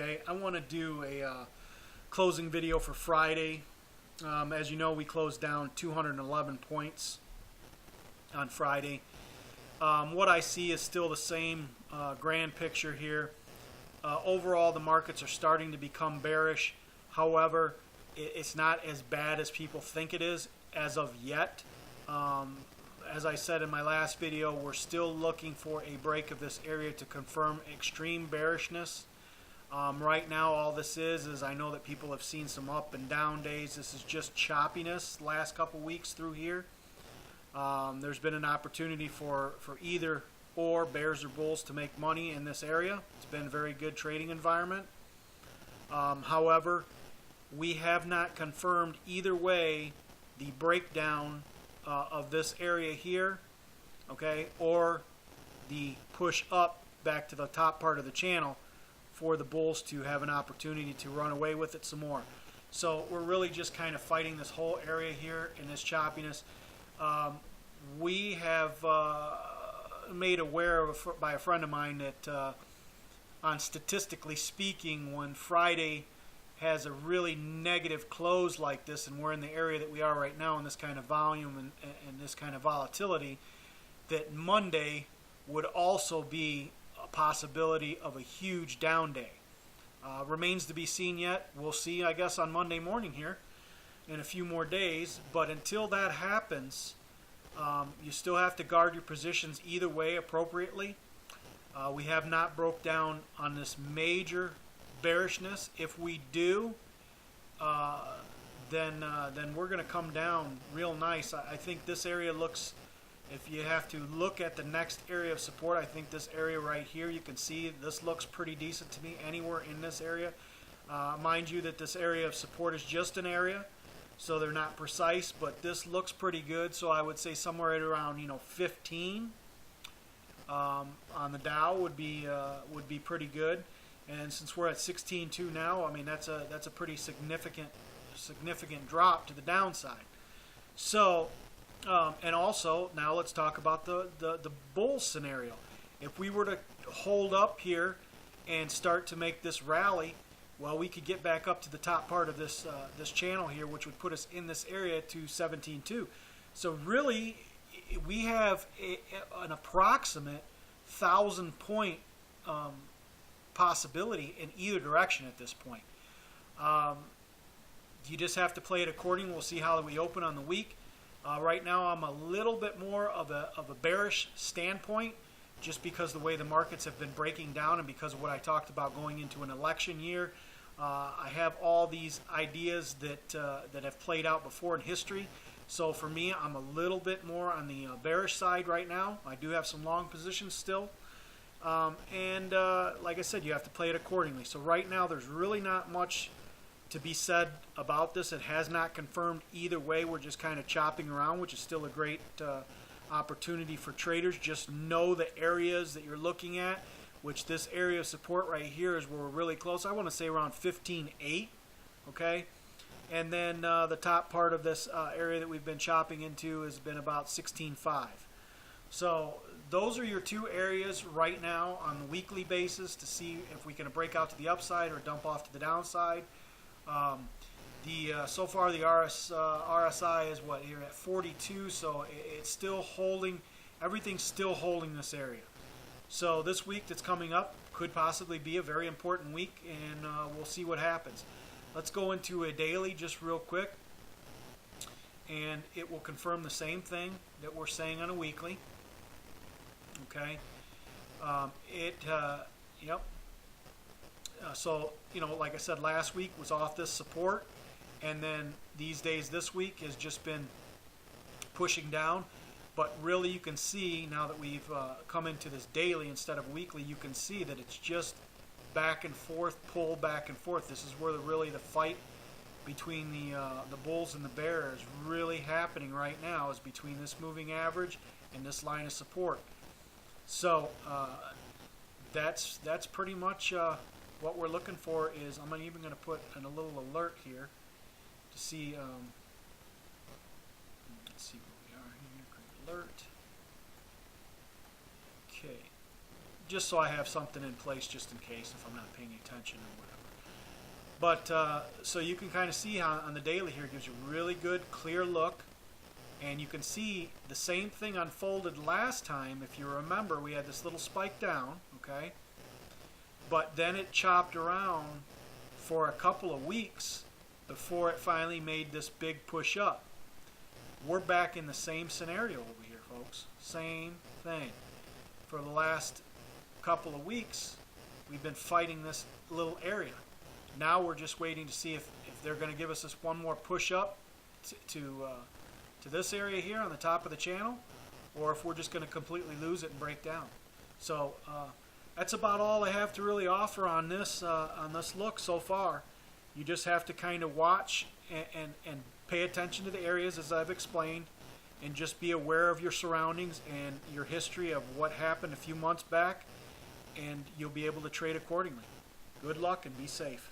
Okay, I want to do a closing video for Friday. As you know, we closed down 211 points on Friday. What I see is still the same grand picture here. Overall, the markets are starting to become bearish. However, it's not as bad as people think it is as of yet. As I said in my last video, we're still looking for a break of this area to confirm extreme bearishness. Right now, all this is I know that people have seen some up and down days. This is just choppiness last couple weeks through here. There's been an opportunity for either or bears or bulls to make money in this area. It's been a very good trading environment. However, we have not confirmed either way the breakdown of this area here, okay, or the push up back to the top part of the channel for the bulls to have an opportunity to run away with it some more. So we're really just kind of fighting this whole area here in this choppiness. We have made aware of by a friend of mine that on statistically speaking, when Friday has a really negative close like this, and we're in the area that we are right now in this kind of volume and this kind of volatility, that Monday would also be a possibility of a huge down day. Remains to be seen yet. We'll see, I guess, on Monday morning here in a few more days. But until that happens, you still have to guard your positions either way appropriately. We have not broke down on this major bearishness. If we do, then we're going to come down real nice. I think this area looks, if you have to look at the next area of support, I think this area right here, you can see this looks pretty decent to me anywhere in this area. Mind you that this area of support is just an area, so they're not precise, but this looks pretty good. So I would say somewhere at around 15 on the Dow would be pretty good. And since we're at 16.2 now, I mean that's a pretty significant drop to the downside. So and also now let's talk about the bull scenario. If we were to hold up here and start to make this rally, well, we could get back up to the top part of this this channel here, which would put us in this area to 17.2. So really, we have an approximate 1,000-point possibility in either direction at this point. You just have to play it accordingly. We'll see how we open on the week. Right now, I'm a little bit more of a bearish standpoint, just because the way the markets have been breaking down and because of what I talked about going into an election year. I have all these ideas that have played out before in history. So for me, I'm a little bit more on the bearish side right now. I do have some long positions still. And like I said, you have to play it accordingly. So right now, there's really not much to be said about this. It has not confirmed either way. We're just kind of chopping around, which is still a great opportunity for traders. Just know the areas that you're looking at, which this area of support right here is where we're really close. I want to say around 15.8, okay? And then the top part of this area that we've been chopping into has been about 16.5. So those are your two areas right now on the weekly basis to see if we can break out to the upside or dump off to the downside. So far the RSI is what, here at 42, so it's still holding. Everything's still holding this area. So this week that's coming up could possibly be a very important week, and we'll see what happens. Let's go into a daily just real quick, and it will confirm the same thing that we're saying on a weekly. Okay, yep. So like I said, last week was off this support, and then these days this week has just been pushing down. But really, you can see now that we've come into this daily instead of weekly, you can see that it's just back and forth, pull back and forth. This is where really the fight between the bulls and the bears is really happening right now, is between this moving average and this line of support. So that's pretty much what we're looking for. Is I'm even going to put in a little alert here to see. Let's see where we are here. Create alert. Okay. just so I have something in place just in case if I'm not paying attention or whatever. But so you can kind of see how on the daily here, it gives you a really good clear look, and you can see the same thing unfolded last time. If you remember, we had this little spike down, okay, but then it chopped around for a couple of weeks before it finally made this big push up. We're back in the same scenario over here, folks. Same thing. For the last couple of weeks, we've been fighting this little area. Now we're just waiting to see if they're going to give us this one more push up to this area here on the top of the channel, or if we're just going to completely lose it and break down. So that's about all I have to really offer on this look so far. You just have to kind of watch and pay attention to the areas as I've explained, and just be aware of your surroundings and your history of what happened a few months back, and you'll be able to trade accordingly. Good luck and be safe.